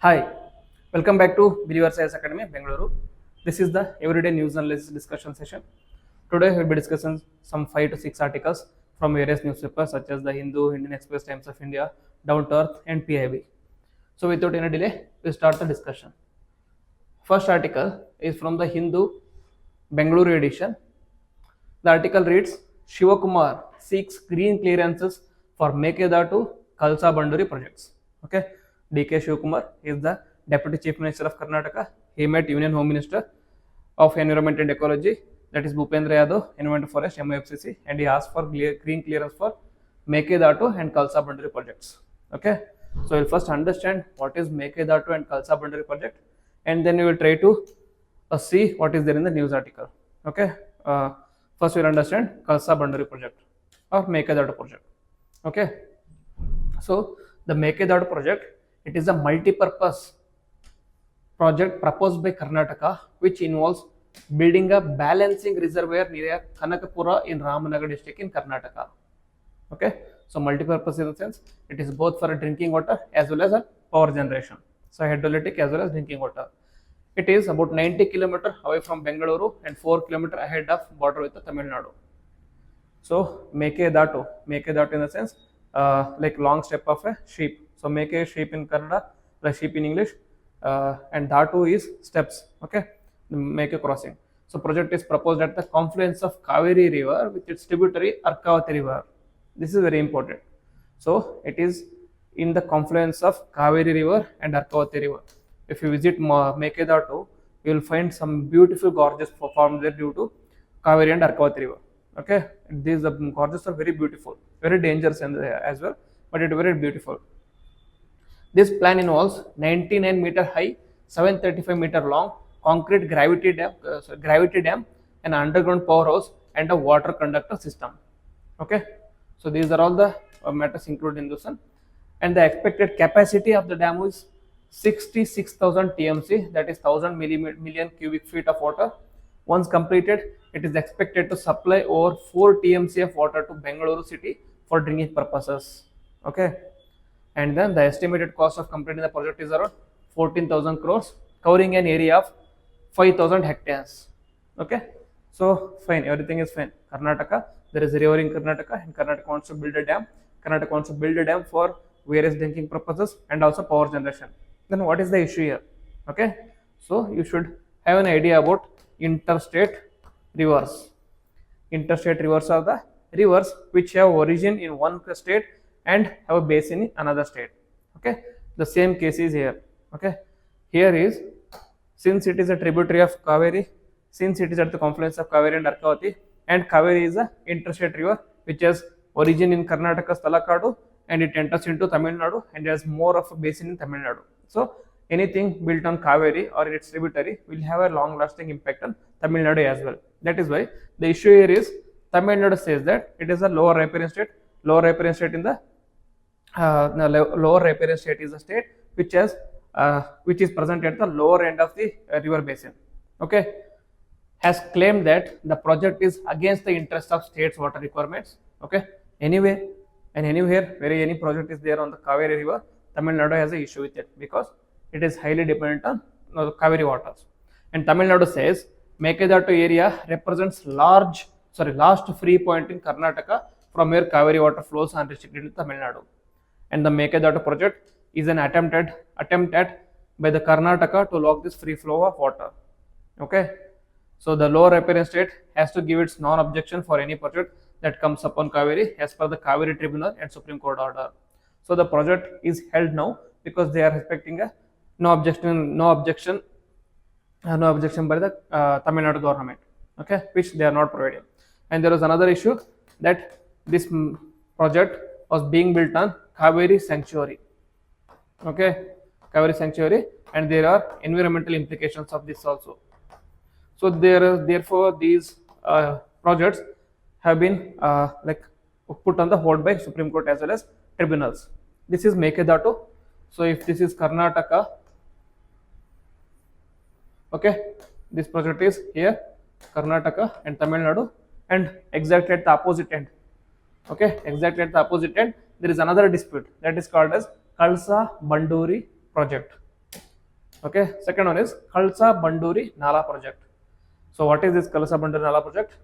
Hi, welcome back to Believer Science Academy, Bengaluru. This is the everyday news analysis discussion session. Today we will be discussing some 5 to 6 articles from various newspapers such as the Hindu, Indian Express, Times of India, Down to Earth, and PIB. So without any delay, we start the discussion. First article is from the Hindu Bengaluru edition. The article reads, Shivakumar seeks green clearances for Mekedatu Kalsa Banduri projects. Okay, D.K. Shivakumar is the Deputy Chief Minister of Karnataka. He met Union Home Minister of Environment and Ecology, that is Bhupendra Yadav, Environment Forest, UPSC, and he asked for green clearance for Mekedatu and Kalsa Banduri projects. Okay, so we'll first understand what is Mekedatu and Kalsa Banduri project, and then we will try to see what is there in the news article. Okay. First, we'll understand Kalsa Banduri project or Mekedatu project. Okay. So, the Mekedatu project, it is a multi-purpose project proposed by Karnataka, which involves building a balancing reservoir near Kanakapura in Ramanagar district in Karnataka. Okay. So, multi-purpose in the sense, it is both for drinking water as well as a power generation. So, hydroelectric as well as drinking water. It is about 90 km away from Bengaluru and 4 km ahead of border with the Tamil Nadu. So Mekedatu in the sense like long step of a sheep. So Meke sheep in Kannada, the sheep in English, and Datu is steps. Okay, Meke crossing. So project is proposed at the confluence of Kaveri river with its tributary Arkavati river. This is very important. So it is in the confluence of Kaveri river and Arkavati river. If you visit Mekedatu, you will find some beautiful gorges formed there due to Kaveri and Arkavati river. Okay, these gorges are very beautiful, very dangerous as well, but it is very beautiful. This plan involves 99-meter high, 735-meter long concrete gravity dam, an underground powerhouse, and a water conductor system. Okay, so these are all the matters included in this one, and the expected capacity of the dam is 66,000 TMC, that is 1000 million cubic feet of water. Once completed, it is expected to supply over 4 TMC of water to Bengaluru city for drinking purposes. Okay, and then the estimated cost of completing the project is around 14,000 crores, covering an area of 5,000 hectares. Okay, so fine, everything is fine. Karnataka, there is a river in Karnataka, and Karnataka wants to build a dam. Karnataka wants to build a dam for various drinking purposes and also power generation. Then what is the issue here? Okay, so you should have an idea about interstate rivers. Interstate rivers are the rivers which have origin in one state and have a basin in another state. Okay, the same case is here. Okay, here is, since it is a tributary of Kaveri, since it is at the confluence of Kaveri and Arkavati, and Kaveri is a interstate river which has origin in Karnataka's Talakadu and it enters into Tamil Nadu and has more of a basin in Tamil Nadu. So anything built on Kaveri or its tributary will have a long lasting impact on Tamil Nadu as well. That is why the issue here is Tamil Nadu says that it is a lower riparian state. Lower riparian state in the lower riparian state is a state which is present at the lower end of the river basin. Okay, has claimed that the project is against the interest of state's water requirements. Okay, anyway, and anywhere where any project is there on the Kaveri river, Tamil Nadu has an issue with it because it is highly dependent on Kaveri waters. And Tamil Nadu says Mekedatu area represents last free point in Karnataka from where Kaveri water flows unrestricted to Tamil Nadu. And the Mekedatu project is an attempt at by the Karnataka to lock this free flow of water. Okay, so the lower riparian state has to give its non-objection for any project that comes upon Kaveri as per the Kaveri Tribunal and Supreme Court order. So the project is held now because they are expecting a no objection by the Tamil Nadu government. Okay, which they are not providing. And there was another issue that this project was being built on Kaveri Sanctuary. Okay, Kaveri Sanctuary, and there are environmental implications of this also. So therefore these projects have been put on the hold by Supreme Court as well as tribunals. This is Mekedatu. So if this is Karnataka, okay, this project is here, Karnataka and Tamil Nadu, and exactly at the opposite end. Okay, exactly at the opposite end, there is another dispute that is called as Kalsa Banduri project. Okay, second one is Khalsa Banduri Nala project. So what is this Khalsa Banduri Nala project?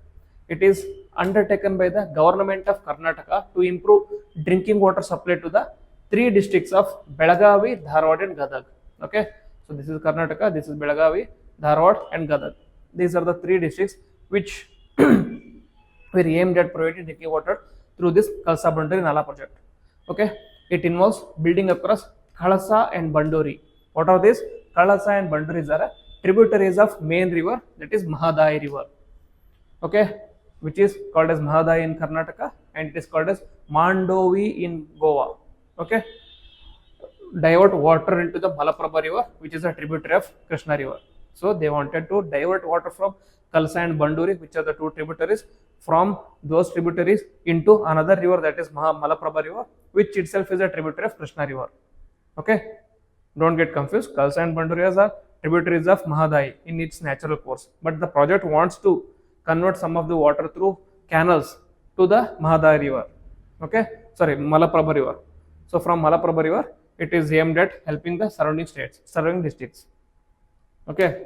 It is undertaken by the government of Karnataka to improve drinking water supply to the three districts of Belagavi, Dharwad and Gadag. Okay, so this is Karnataka, this is Belagavi, Dharwad and Gadag. These are the three districts which were aimed at providing drinking water through this Khalsa Banduri Nala project. Okay, it involves building across Khalsa and Banduri. What are these? Khalsa and Banduris are tributaries of main river, that is Mahadayi river. Okay, which is called as Mahadayi in Karnataka and it is called as Mandovi in Goa. Okay, divert water into the Malaprabha river, which is a tributary of Krishna river. So they wanted to divert water from Khalsa and Banduri, which are the two tributaries, from those tributaries into another river, that is Malaprabha river, which itself is a tributary of Krishna river. Okay, don't get confused. Khalsa and Banduri are tributaries of Mahadayi in its natural course, but the project wants to convert some of the water through canals to the Mahadayi river. Okay, sorry, Malaprabha river. So from Malaprabha river, it is aimed at helping the surrounding districts. Okay,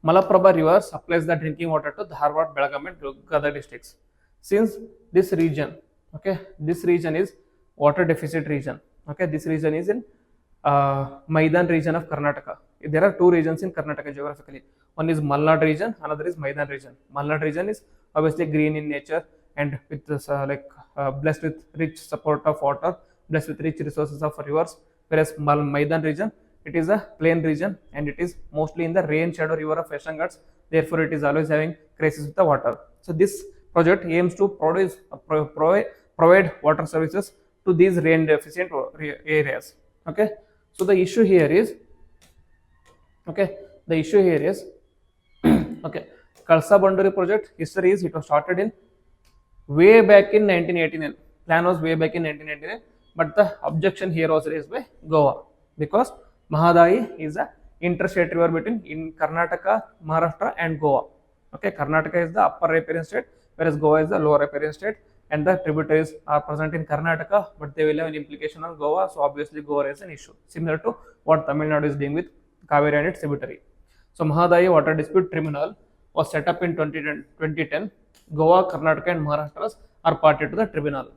Malaprabha river supplies the drinking water to Dharwad, Belagavi and Gadag districts. Since this region, okay, this region is water deficit region. Okay, this region is in Maidan region of Karnataka. There are two regions in Karnataka geographically. One is Malnad region, another is Maidan region. Malnad region is obviously green in nature and with this, blessed with rich support of water, blessed with rich resources of rivers. Whereas Maidan region, it is a plain region and it is mostly in the rain shadow river of Western Ghats. Therefore, it is always having crisis with the water. So this project aims to provide water services to these rain deficient areas. Okay, so the issue here is okay, Khalsa Banduri project history is it was started in way back in 1989. Plan was way back in 1989, but the objection here was raised by Goa because Mahadayi is a interstate river between Karnataka, Maharashtra and Goa. Okay, Karnataka is the upper riparian state, whereas Goa is the lower riparian state, and the tributaries are present in Karnataka, but they will have an implication on Goa, so obviously Goa is an issue, similar to what Tamil Nadu is doing with Kaveri and its tributary. So Mahadayi Water Dispute Tribunal was set up in 2010. Goa, Karnataka and Maharashtra are party to the tribunal.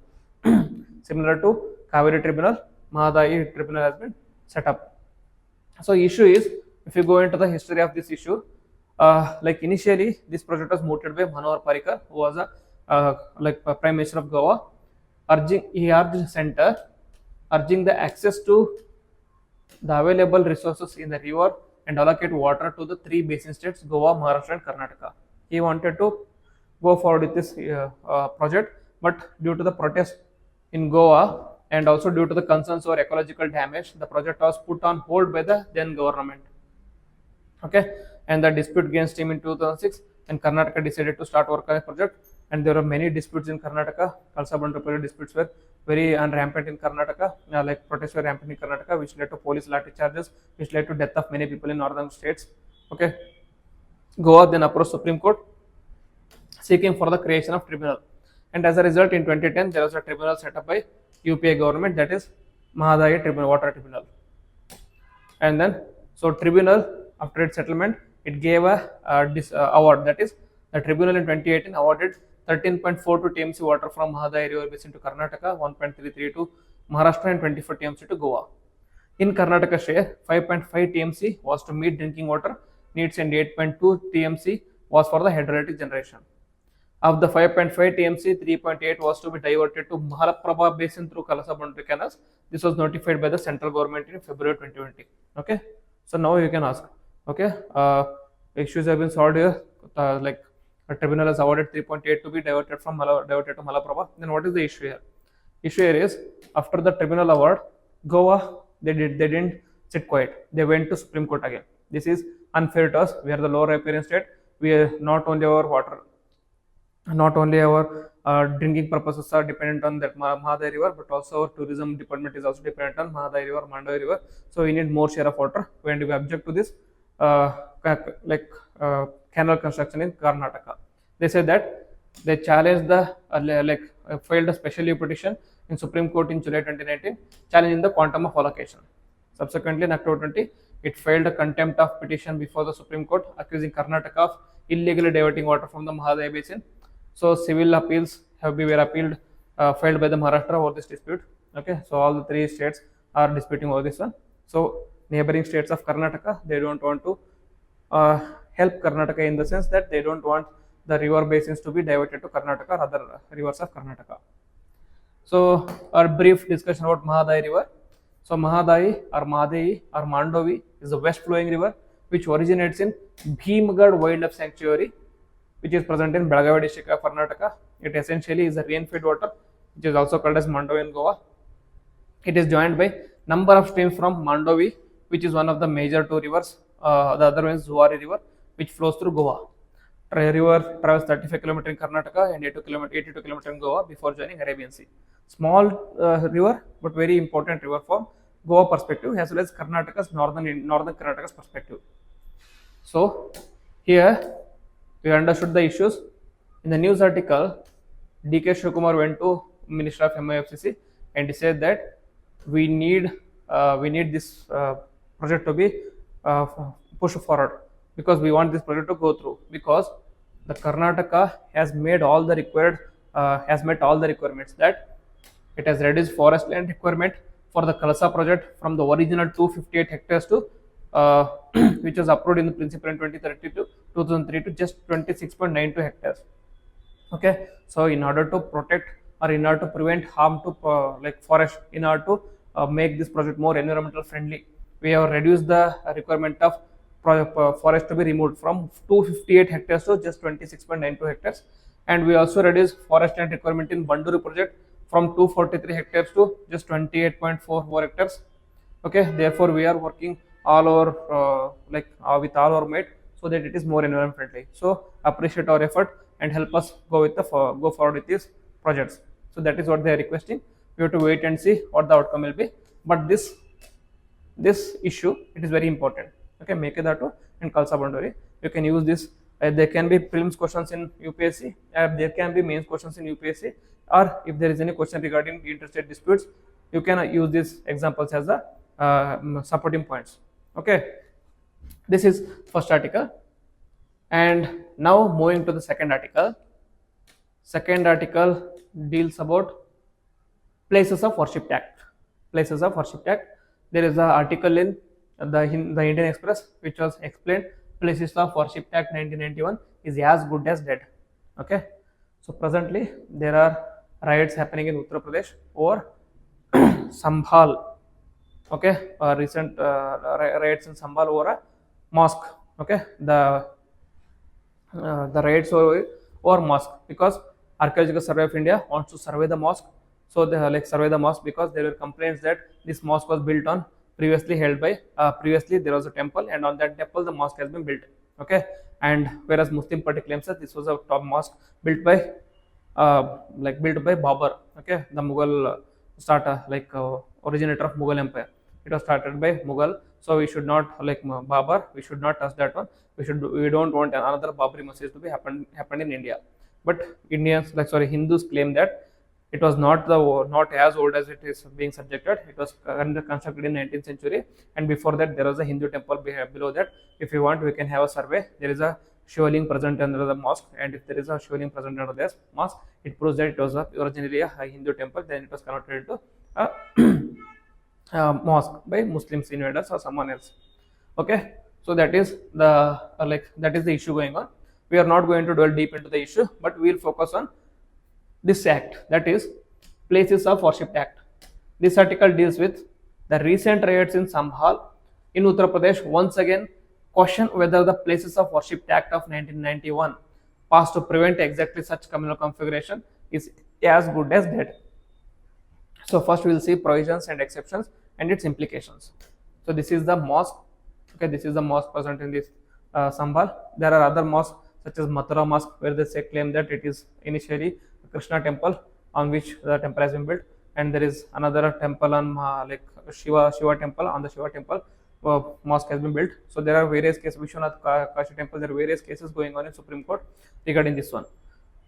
Similar to Kaveri Tribunal, Mahadayi Tribunal has been set up. So issue is, if you go into the history of this issue, like initially this project was mooted by Manohar Parrikar, who was a Prime Minister of Goa, he urged center, urging the access to the available resources in the river and allocate water to the three basin states, Goa, Maharashtra and Karnataka. He wanted to go forward with this project, but due to the protest in Goa and also due to the concerns over ecological damage, the project was put on hold by the then government. Okay, and the dispute gained steam in 2006 and Karnataka decided to start work on the project, and there were many disputes in Karnataka. Khalsa Banduri project disputes were very rampant in Karnataka, like protests were rampant in Karnataka, which led to police lathi charges, which led to death of many people in northern states. Okay, Goa then approached Supreme Court seeking for the creation of tribunal, and as a result in 2010 there was a tribunal set up by UPA government, that is Mahadayi Tribunal, Water Tribunal. And then so tribunal, after its settlement, it gave a award, that is the tribunal in 2018 awarded 13.42 TMC water from Mahadayi river basin to Karnataka, 1.33 to Maharashtra and 24 TMC to Goa. In Karnataka share, 5.5 TMC was to meet drinking water needs and 8.2 TMC was for the hydroelectric generation. Of the 5.5 TMC, 3.8 was to be diverted to Malaprabha basin through Khalsa Banduri canals. This was notified by the central government in February 2020. Okay, so now you can ask, okay, issues have been solved here, like a tribunal has awarded 3.8 to be diverted to Malaprabha. Then what is the issue here? Issue here is, after the tribunal award, Goa they didn't sit quiet. They went to Supreme Court again. This is unfair to us. We are the lower riparian state. We are not only our water, not only our drinking purposes are dependent on that Mahadayi river, but also our tourism department is also dependent on Mahadayi river, Mandavi river. So we need more share of water. When do we object to this canal construction in Karnataka? They said that they challenged the filed a special leave petition in Supreme Court in July 2019, challenging the quantum of allocation. Subsequently, in October 20, it filed a contempt of petition before the Supreme Court accusing Karnataka of illegally diverting water from the Mahadaya basin. So civil appeals were appealed filed by the Maharashtra over this dispute. Okay, so all the three states are disputing over this one. So neighboring states of Karnataka, they don't want to help Karnataka in the sense that they don't want the river basins to be diverted to Karnataka or other rivers of Karnataka. So our brief discussion about Mahadai river. So Mahadai or Madeyi or Mandovi is a west flowing river which originates in Bhimgad Wildlife Sanctuary, which is present in Belagavi district of Karnataka. It essentially is a rain-fed water, which is also called as Mandovi in Goa. It is joined by number of streams from Mandovi, which is one of the major two rivers. The other one is Zuari river, which flows through Goa. River travels 35 km in Karnataka and 82 km in Goa before joining Arabian Sea. Small river, but very important river from Goa perspective as well as Karnataka's northern Karnataka's perspective. So here we understood the issues. In the news article, D.K. Shivakumar went to Minister of MIFCC and he said that we need this project to be pushed forward because we want this project to go through, because the Karnataka has made all the required has met all the requirements, that it has reduced forest land requirement for the Kalasa project from the original 258 hectares to which was approved in the principle in 2003 to just 26.92 hectares. Okay, so in order to protect or in order to prevent harm to like forest, in order to make this project more environmental friendly, we have reduced the requirement of forest to be removed from 258 hectares to just 26.92 hectares, and we also reduced forest land requirement in Banduru project from 243 hectares to just 28.44 hectares. Okay, therefore we are working all over with all our might so that it is more environment friendly. So appreciate our effort and help us go forward with these projects. So that is what they are requesting. We have to wait and see what the outcome will be. But this issue, it is very important. Okay, Mekedatu and Kalsa Bandori, you can use this. There can be prelims questions in UPSC, there can be mains questions in UPSC, or if there is any question regarding interstate disputes, you can use these examples as the supporting points. Okay, this is first article, and now moving to the second article. Second article deals about places of worship act. Places of worship act. There is an article in the Indian Express which was explained places of worship act 1991 is as good as dead. Okay, so presently there are riots happening in Uttar Pradesh over Sambhal. Okay, recent riots in Sambhal over a mosque. Okay, the riots over mosque because Archaeological Survey of India wants to survey the mosque. So they survey the mosque because there were complaints that this mosque was built on previously held by previously there was a temple, and on that temple the mosque has been built. Okay, and whereas Muslim party claims that this was a top mosque built by Babur. Okay, the Mughal originator of Mughal Empire. It was started by Mughal, so we should not Babur. We should not touch that one. We don't want another Babri masjid to be happened in India. But Hindus claim that it was not as old as it is being subjected. It was constructed in 19th century, and before that there was a Hindu temple below that. If you want, we can have a survey. There is a Shivaling present under the mosque, and if there is a Shivaling present under this mosque, it proves that it was originally a Hindu temple. Then it was converted into a mosque by Muslims invaders or someone else. Okay, so that is the issue going on. We are not going to dwell deep into the issue, but we will focus on this act, that is Places of Worship Act. This article deals with the recent riots in Sambhal in Uttar Pradesh. Once again, question whether the Places of Worship Act of 1991 passed to prevent exactly such communal configuration is as good as dead. So first we will see provisions and exceptions and its implications. So this is the mosque. Okay, this is the mosque present in this Sambhal. There are other mosques such as Mathura Mosque, where they claim that it is initially a Krishna temple on which the temple has been built, and there is another temple on Shiva temple. On the Shiva temple, mosque has been built. So there are various cases. Vishwanath Kashi temple. There are various cases going on in Supreme Court regarding this one.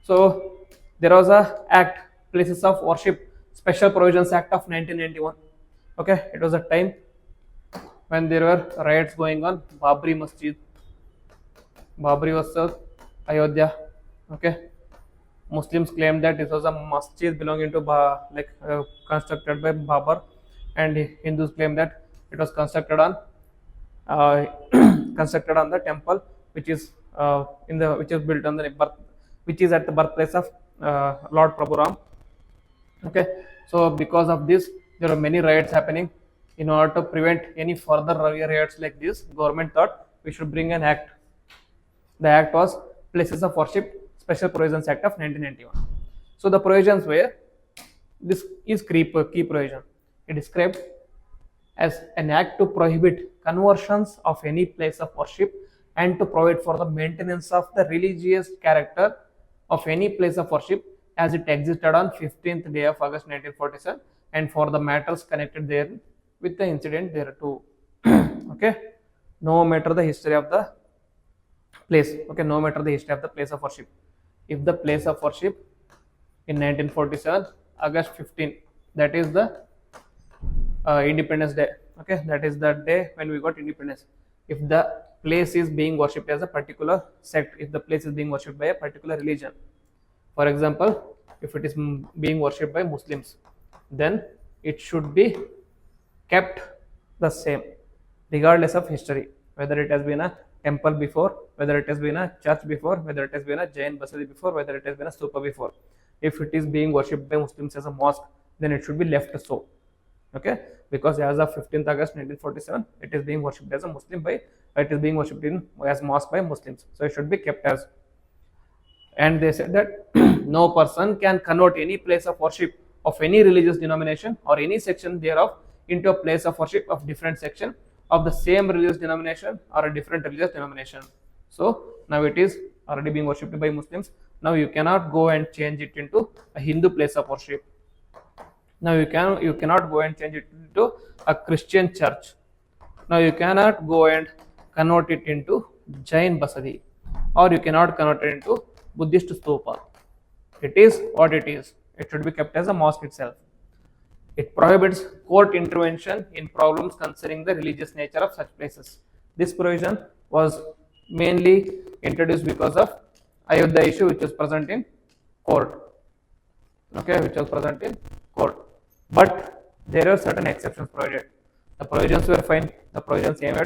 So there was a act, Places of Worship Special Provisions Act of 1991. Okay, it was a time when there were riots going on Babri Masjid. Babri was Ayodhya. Okay, Muslims claimed that it was a masjid belonging to constructed by Babur, and Hindus claim that it was constructed on uh, constructed on the temple which is which is built on the birth, which is at the birthplace of Lord Prabhu Ram. Okay, so because of this, there are many riots happening. In order to prevent any further riots like this, government thought we should bring an act. The act was Places of Worship Special Provisions Act of 1991. So the provisions were, this is key provision. It is described as an act to prohibit conversions of any place of worship and to provide for the maintenance of the religious character of any place of worship as it existed on 15th day of August 1947 and for the matters connected there with the incident there too. Okay, no matter the history of the place. Okay, no matter the history of the place of worship. If the place of worship in 1947 August 15, that is the Independence Day. Okay, that is the day when we got independence. If the place is being worshipped as a particular sect, if the place is being worshipped by a particular religion, for example, if it is being worshipped by Muslims, then it should be kept the same regardless of history, whether it has been a temple before, whether it has been a church before, whether it has been a Jain Basadi before, whether it has been a stupa before. If it is being worshipped by Muslims as a mosque, then it should be left so. Okay, because as of 15th August 1947, it is being worshipped as a Muslim by, it is being worshipped in as mosque by Muslims, so it should be kept as. And they said that no person can convert any place of worship of any religious denomination or any section thereof into a place of worship of different section of the same religious denomination or a different religious denomination. So now it is already being worshipped by Muslims. Now you cannot go and change it into a Hindu place of worship. Now you cannot go and change it into a Christian church. Now you cannot go and convert it into Jain Basadi, or you cannot convert it into Buddhist stupa. It is what it is. It should be kept as a mosque itself. It prohibits court intervention in problems concerning the religious nature of such places. This provision was mainly introduced because of Ayodhya issue, which was present in court. Okay, which was present in court. But there are certain exceptions provided. The provisions were fine. The provisions aimed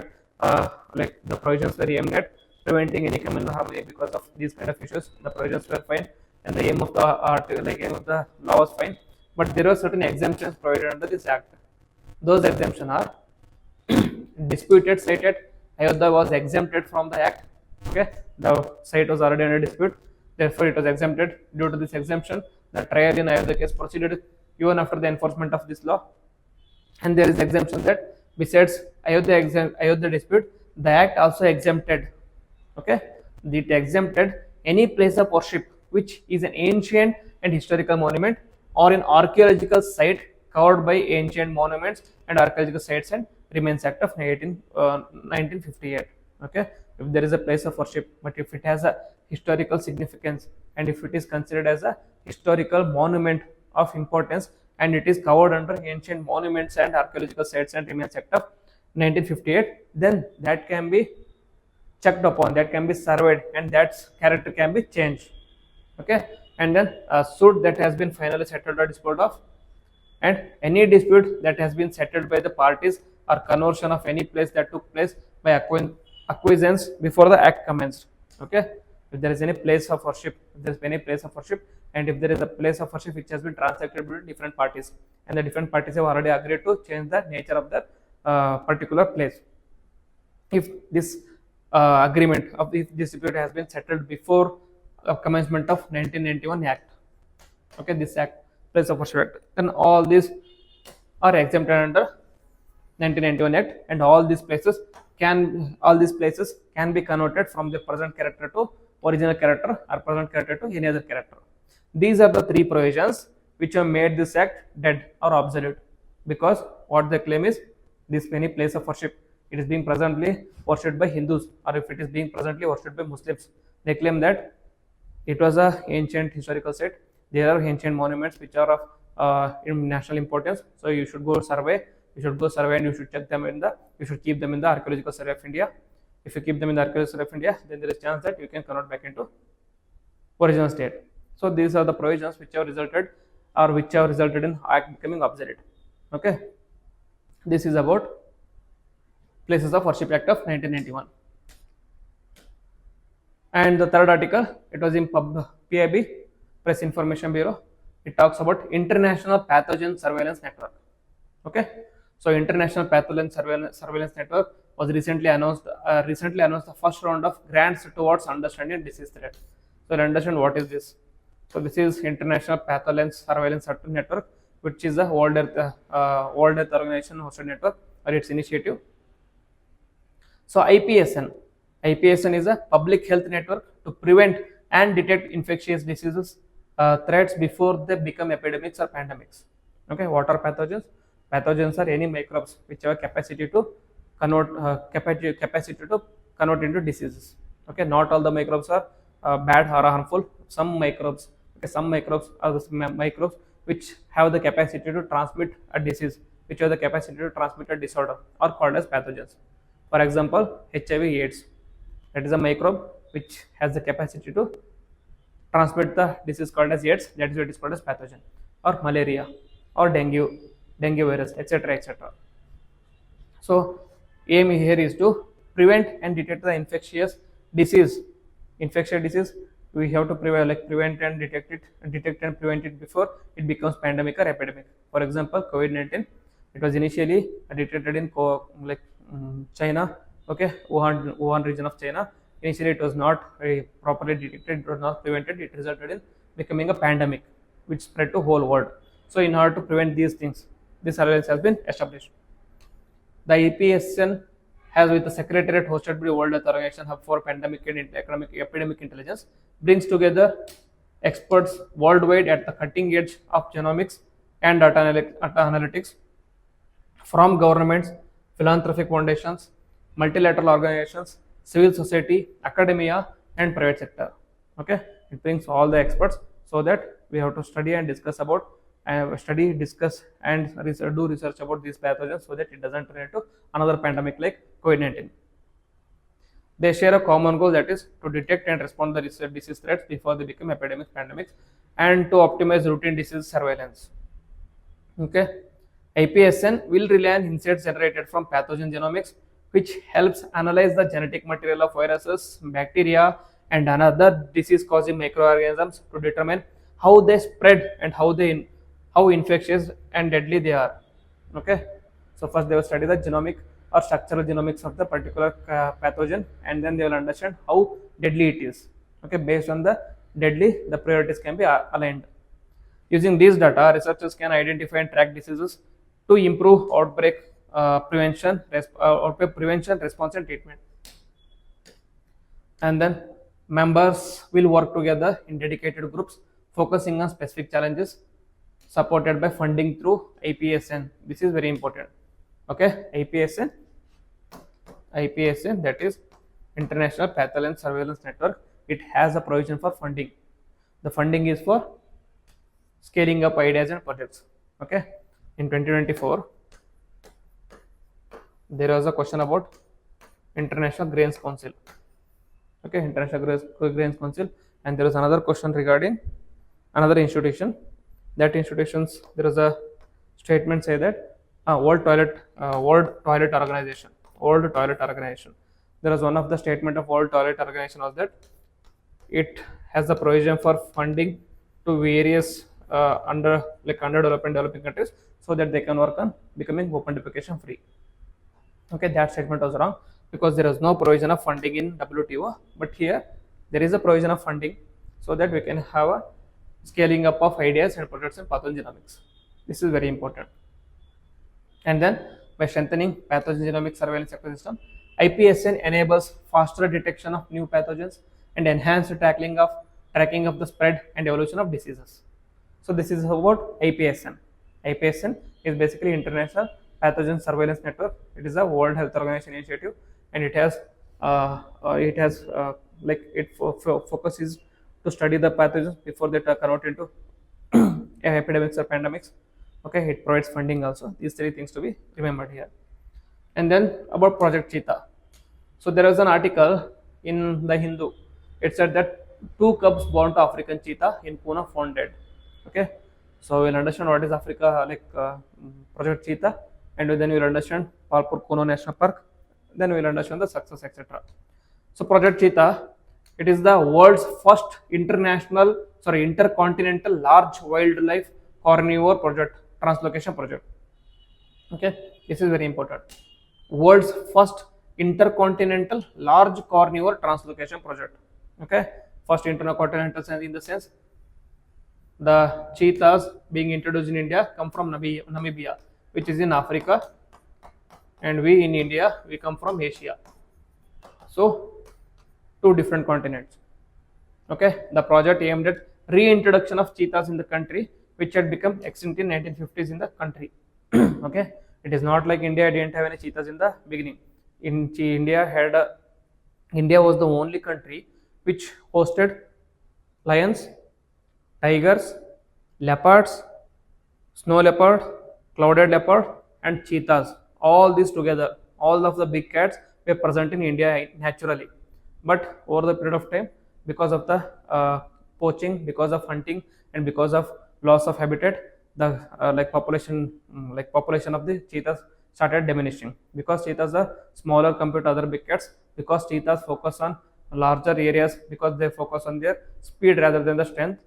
at preventing any communal harmony because of these kind of issues. The provisions were fine, and the aim of the law was fine. But there are certain exemptions provided under this act. Those exemptions are disputed site at Ayodhya was exempted from the act. Okay, the site was already under dispute, therefore it was exempted. Due to this exemption, the trial in Ayodhya case proceeded even after the enforcement of this law. And there is exemption that besides Ayodhya dispute, the act also exempted. Okay, it exempted any place of worship which is an ancient and historical monument or an archaeological site covered by ancient monuments and archaeological sites and remains act of 1958. Okay, if there is a place of worship, but if it has a historical significance and if it is considered as a historical monument of importance and it is covered under ancient monuments and archaeological sites and remains act of 1958, then that can be checked upon, that can be surveyed, and that character can be changed. Okay, and then a suit that has been finally settled or disposed of, and any dispute that has been settled by the parties or conversion of any place that took place by acquiescence before the act commenced. Okay, if there is any place of worship, if there is any place of worship, and if there is a place of worship which has been transacted between different parties, and the different parties have already agreed to change the nature of that particular place, if this agreement of this dispute has been settled before commencement of 1991 Act, okay, this Act, place of worship Act, then all these are exempted under 1991 Act, and all these places can be converted from the present character to original character or present character to any other character. These are the three provisions which have made this Act dead or obsolete, because what they claim is this any place of worship, it is being presently worshipped by Hindus, or if it is being presently worshipped by Muslims, they claim that it was a ancient historical site. There are ancient monuments which are of national importance, so you should go survey you should go survey and you should check them in the, you should keep them in the Archaeological Survey of India. If you keep them in the Archaeological Survey of India, then there is chance that you can convert back into original state. So these are the provisions which have resulted in act becoming obsolete. Okay, this is about Places of Worship Act of 1991. And the third article, it was in PIB, Press Information Bureau. It talks about International Pathogen Surveillance Network. Okay, so International Pathogen Surveillance Network was recently announced the first round of grants towards understanding disease threat. So understand what is this. So this is International Pathogen Surveillance Network, which is a World Health Organization hosted network or its initiative. So IPSN is a public health network to prevent and detect infectious diseases threats before they become epidemics or pandemics. Okay, what are pathogens? Pathogens are any microbes which have capacity to convert into diseases. Okay, not all the microbes are bad or harmful. Some microbes are the microbes which have the capacity to transmit a disease, which have the capacity to transmit a disorder, are called as pathogens. For example, HIV/AIDS, that is a microbe which has the capacity to transmit the disease called as AIDS, that is what is called as pathogen. Or malaria, or dengue virus, etc., etc. So aim here is to prevent and detect the infectious disease. We have to prevent and detect and prevent it before it becomes pandemic or epidemic. For example, COVID-19, it was initially detected in China. Okay, Wuhan region of China. Initially, it was not properly detected, it was not prevented. It resulted in becoming a pandemic, which spread to whole world. So, in order to prevent these things, this surveillance has been established. The IPSN has, with the Secretariat hosted by the World Health Organization Hub for Pandemic and Epidemic Intelligence, brings together experts worldwide at the cutting edge of genomics and data analytics from governments, philanthropic foundations, multilateral organizations, civil society, academia, and private sector. Okay, it brings all the experts so that we have to study and discuss about do research about these pathogens so that it doesn't turn into another pandemic like COVID-19. They share a common goal, that is to detect and respond to the disease threats before they become epidemics, pandemics, and to optimize routine disease surveillance. Okay, IPSN will rely on insights generated from pathogen genomics, which helps analyze the genetic material of viruses, bacteria, and other disease-causing microorganisms to determine how they spread and how infectious and deadly they are. Okay, so first they will study the genomic or structural genomics of the particular pathogen, and then they will understand how deadly it is. Okay, based on the deadly, the priorities can be aligned. Using these data, researchers can identify and track diseases to improve outbreak prevention, response, and treatment. And then members will work together in dedicated groups focusing on specific challenges, supported by funding through IPSN. This is very important. Okay, IPSN, that is International Pathogen Surveillance Network. It has a provision for funding. The funding is for scaling up ideas and projects. Okay, in 2024, there was a question about International Grains Council. Okay, International Grains Council, and there is another question regarding another institution. That institutions, there is a statement say that World Toilet Organization. There was one of the statement of World Toilet Organization was that it has the provision for funding to various underdeveloped and developing countries so that they can work on becoming open defecation free. Okay, that statement was wrong because there is no provision of funding in WTO, but here there is a provision of funding so that we can have a scaling up of ideas and projects in pathogenomics. This is very important. And then by strengthening pathogenomic surveillance ecosystem, IPSN enables faster detection of new pathogens and enhanced tracking of the spread and evolution of diseases. So this is about IPSN. IPSN is basically International Pathogen Surveillance Network. It is a World Health Organization initiative, and it focuses to study the pathogens before they convert into epidemics or pandemics, Okay, it provides funding also. These three things to be remembered here. And then about Project Cheetah. So there was an article in the Hindu. It said that two cubs born to African cheetah in Pune found dead. Okay, so we'll understand what is Africa Project Cheetah, and then we'll understand Palpur Kuno National Park. Then we'll understand the success, etc. So Project Cheetah, it is the world's first intercontinental large wildlife carnivore project, translocation project. Okay, this is very important. World's first intercontinental large carnivore translocation project. Okay, first intercontinental sense in the sense the cheetahs being introduced in India come from Namibia, which is in Africa, and we in India we come from Asia. So two different continents. Okay, the project aimed at reintroduction of cheetahs in the country, which had become extinct in 1950s in the country. Okay, it is not like India didn't have any cheetahs in the beginning. India was the only country which hosted lions, tigers, leopards, snow leopard, clouded leopard, and cheetahs. All these together, all of the big cats were present in India naturally. But over the period of time, because of the poaching, because of hunting, and because of loss of habitat, the population of the cheetahs started diminishing, because cheetahs are smaller compared to other big cats, because cheetahs focus on larger areas, because they focus on their speed rather than the strength,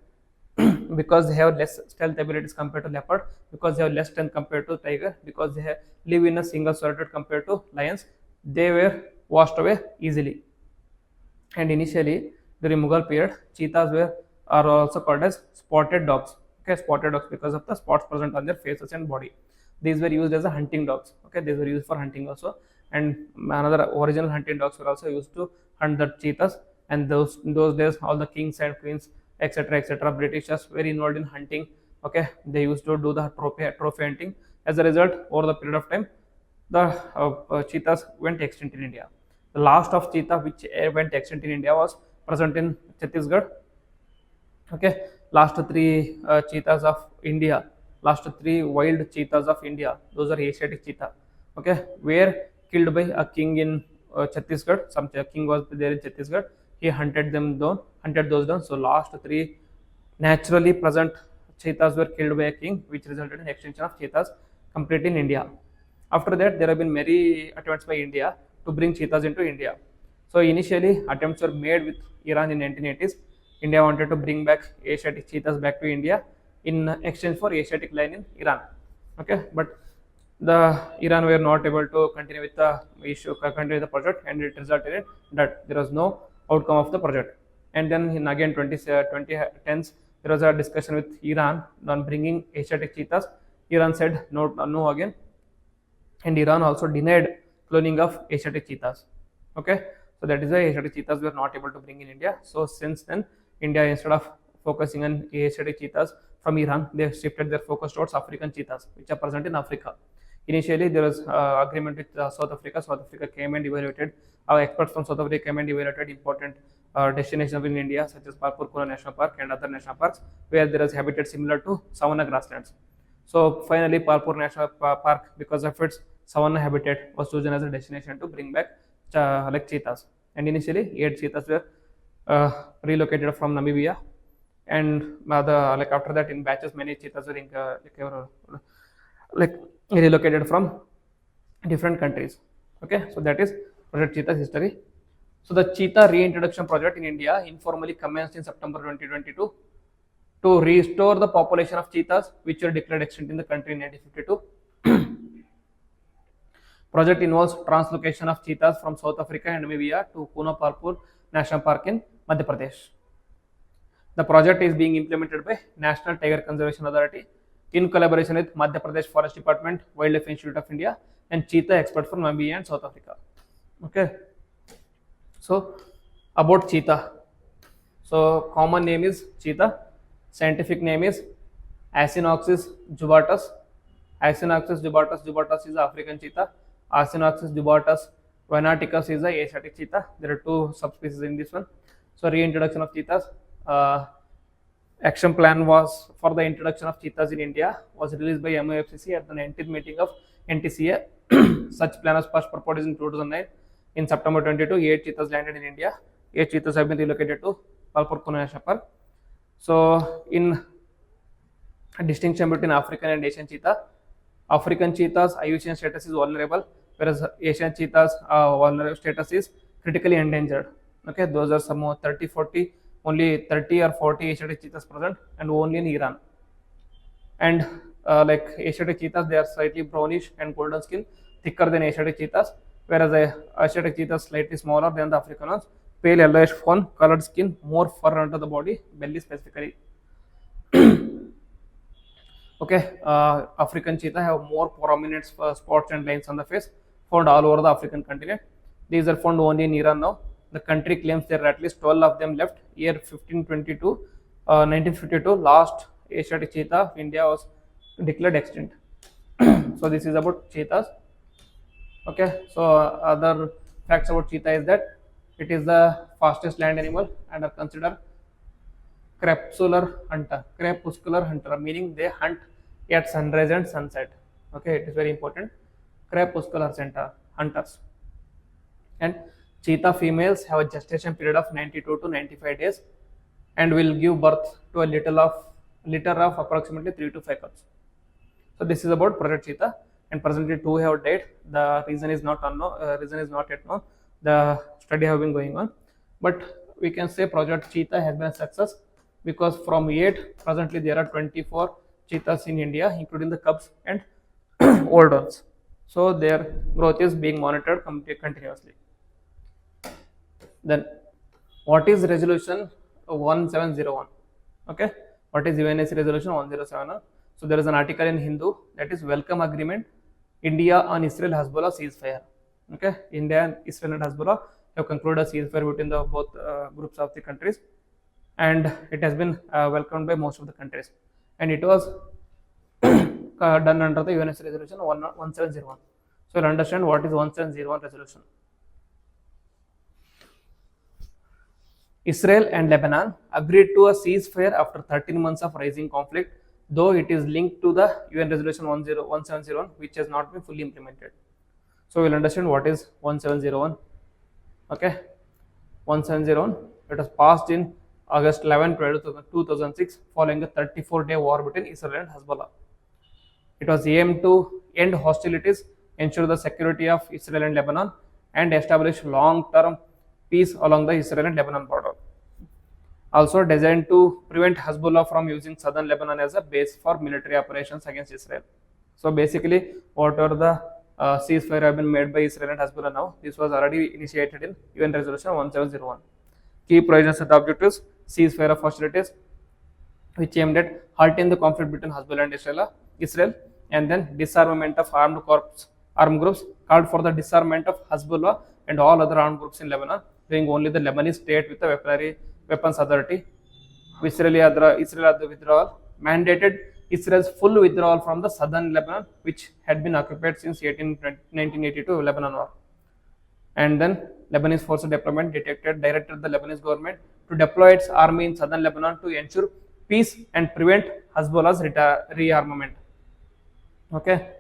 because they have less stealth abilities compared to leopard, because they have less strength compared to tiger, because they live in a single solitude compared to lions, they were washed away easily. And initially during Mughal period, cheetahs are also called as spotted dogs. Okay, spotted dogs because of the spots present on their faces and body. These were used as a hunting dogs. Okay, these were used for hunting also, and another original hunting dogs were also used to hunt the cheetahs. And in those days, all the kings and queens, etc., Britishers were involved in hunting. Okay, they used to do the trophy hunting. As a result, over the period of time, the cheetahs went extinct in India. The last of cheetah which went extinct in India was present in Chhattisgarh. Okay, last three cheetahs of India, last three wild cheetahs of India, those are Asiatic cheetah. Okay, were killed by a king in Chhattisgarh. Some king was there in Chhattisgarh. He hunted those down. So last three naturally present cheetahs were killed by a king, which resulted in extinction of cheetahs completely in India. After that, there have been many attempts by India to bring cheetahs into India. So initially, attempts were made with Iran in 1980s. India wanted to bring back Asiatic cheetahs back to India in exchange for Asiatic lion in Iran. Okay, but the Iran were not able to continue with the project, and it resulted in that there was no outcome of the project. And then in again 2010s, there was a discussion with Iran on bringing Asiatic cheetahs. Iran said no again, and Iran also denied cloning of Asiatic cheetahs. Okay, so that is why Asiatic cheetahs were not able to bring in India. So since then, India, instead of focusing on Asiatic cheetahs from Iran, they shifted their focus towards African cheetahs, which are present in Africa. Initially, there was agreement with South Africa. South Africa came and evaluated. Our experts from South Africa came and evaluated important destinations in India, such as Palpur Kuno National Park and other national parks, where there is habitat similar to savanna grasslands. So finally, Palpur National Park, because of its savanna habitat, was chosen as a destination to bring back cheetahs. And initially, 8 cheetahs were relocated from Namibia, and after that, in batches, many cheetahs were relocated from different countries. Okay, so that is Project Cheetah's history. So the Cheetah Reintroduction Project in India informally commenced in September 2022 to restore the population of cheetahs which were declared extinct in the country in 1952. Project involves translocation of cheetahs from South Africa and Namibia to Kuno Palpur National Park in Madhya Pradesh. The project is being implemented by National Tiger Conservation Authority in collaboration with Madhya Pradesh Forest Department, Wildlife Institute of India, and cheetah experts from Namibia and South Africa. Okay. So about cheetah. So common name is cheetah. Scientific name is Acinonyx jubatus. Acinonyx jubatus is African cheetah. Acinonyx jubatus venaticus is the Asiatic cheetah. There are two subspecies in this one. So reintroduction of cheetahs. Action plan was for the introduction of cheetahs in India was released by MUFCC at the 19th meeting of NTCA. Such plan was first proposed in 2009. In September 22, 8 cheetahs landed in India. 8 cheetahs have been relocated to Palpur Kunashapar. So, in a distinction between African and Asian cheetah, African cheetahs IUCN status is vulnerable, whereas Asian cheetahs vulnerable status is critically endangered. Okay, those are some 30, 40, only 30 or 40 Asiatic cheetahs present, and only in Iran. And like Asiatic cheetahs, they are slightly brownish and golden skin, thicker than Asiatic cheetahs, whereas Asiatic cheetahs slightly smaller than the African ones, pale yellowish fawn, colored skin, more fur under the body, belly specifically. Okay, African cheetah have more prominent spots and lines on the face, found all over the African continent. These are found only in Iran now. The country claims there are at least 12 of them left. Year 1522, 1952, last Asiatic cheetah of India was declared extinct. So this is about cheetahs. Okay, so other facts about cheetah is that it is the fastest land animal and are considered crepuscular hunter, meaning they hunt at sunrise and sunset. Okay, it is very important. Crepuscular hunters. And cheetah females have a gestation period of 92 to 95 days and will give birth to a litter of approximately 3 to 5 cubs. So this is about project cheetah, and presently 2 have died. The reason is not unknown. Reason is not yet known. The study have been going on, but we can say project cheetah has been a success, because from 8 presently there are 24 cheetahs in India, including the cubs and old ones. So their growth is being monitored continuously. Then what is resolution 1701? Okay, what is UNSC resolution 1071? So there is an article in Hindu, that is welcome agreement, India on Israel Hezbollah ceasefire. Okay, India and Israel and Hezbollah have concluded a ceasefire between the both groups of the countries, and it has been welcomed by most of the countries, and it was done under the UNSC resolution 1701. So you'll understand what is 1701 resolution. Israel and Lebanon agreed to a ceasefire after 13 months of rising conflict, though it is linked to the UN resolution 1701, which has not been fully implemented. So we'll understand what is 1701. Okay, 1701, it was passed in August 11, 2006, following a 34-day war between Israel and Hezbollah. It was aimed to end hostilities, ensure the security of Israel and Lebanon, and establish long-term peace along the Israel and Lebanon border. Also designed to prevent Hezbollah from using southern Lebanon as a base for military operations against Israel. So basically, whatever the ceasefire have been made by Israel and Hezbollah now, this was already initiated in UN resolution 1701. Key provisions and objectives: ceasefire of hostilities, which aimed at halting the conflict between Hezbollah and Israel, and then disarmament of armed groups, called for the disarmament of Hezbollah and all other armed groups in Lebanon, leaving only the Lebanese state with the weapons authority. Israel withdrawal, mandated Israel's full withdrawal from the southern Lebanon, which had been occupied since 1982 Lebanon war. And then Lebanese forces deployment directed the Lebanese government to deploy its army in southern Lebanon to ensure peace and prevent Hezbollah's rearmament. Okay,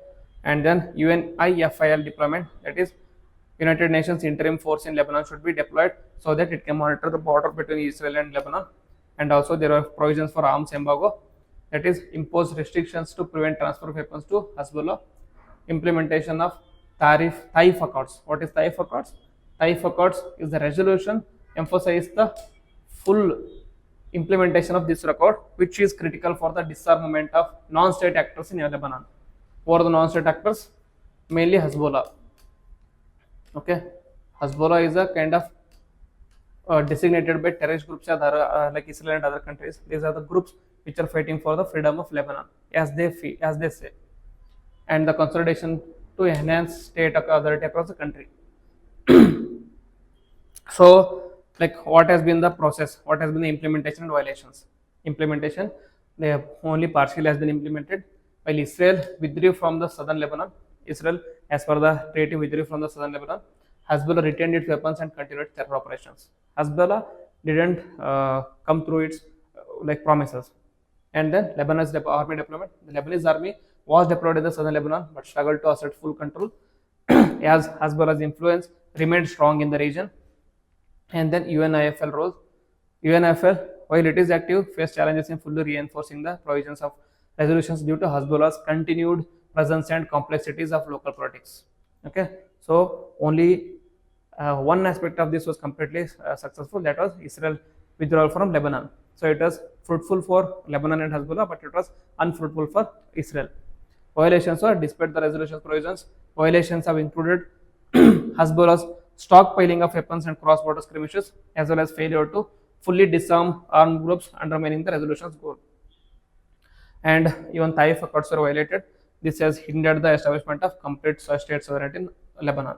and then UNIFIL deployment, that is United Nations Interim Force in Lebanon, should be deployed so that it can monitor the border between Israel and Lebanon. And also there are provisions for arms embargo, that is impose restrictions to prevent transfer of weapons to Hezbollah. Implementation of Taif Accords. What is Taif Accords? Taif Accords is the resolution emphasize the full implementation of this record, which is critical for the disarmament of non-state actors in Lebanon. Who are the non-state actors? Mainly Hezbollah. Okay, Hezbollah is a kind of designated by terrorist groups like Israel and other countries. These are the groups which are fighting for the freedom of Lebanon, as they say, and the consolidation to enhance state authority across the country. So, like, what has been the process? What has been the implementation and violations? Implementation, they have only partially has been implemented, while Israel withdrew from the southern Lebanon. Israel, as per the treaty, withdrew from the southern Lebanon. Hezbollah retained its weapons and continued terror operations. Hezbollah didn't come through its like promises. And then Lebanon's army deployment. The Lebanese army was deployed in the southern Lebanon but struggled to assert full control as Hezbollah's influence remained strong in the region. And then UNIFL role. UNIFL, while it is active, faced challenges in fully reinforcing the provisions of resolutions due to Hezbollah's continued presence and complexities of local politics. Okay, so only one aspect of this was completely successful, that was Israel withdrawal from Lebanon. So it was fruitful for Lebanon and Hezbollah, but it was unfruitful for Israel. Violations were, despite the resolution provisions, violations have included Hezbollah's stockpiling of weapons and cross-border skirmishes, as well as failure to fully disarm armed groups undermining the resolution's goal. And even Taif Accords were violated. This has hindered the establishment of complete state sovereignty in Lebanon.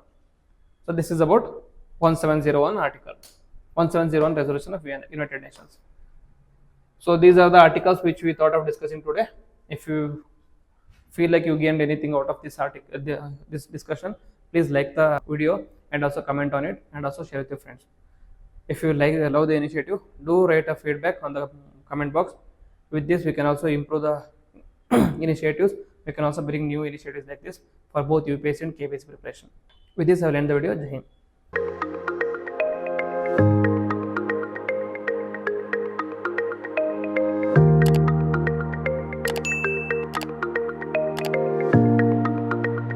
So this is about 1701 article, 1701 resolution of United Nations. So these are the articles which we thought of discussing today. If you feel like you gained anything out of this article, this discussion, please like the video and also comment on it and also share with your friends. If you love the initiative, do write a feedback on the comment box. With this, we can also improve the initiatives. We can also bring new initiatives like this for both UPSC and KPSC preparation. With this, I will end the video. Jai Hind.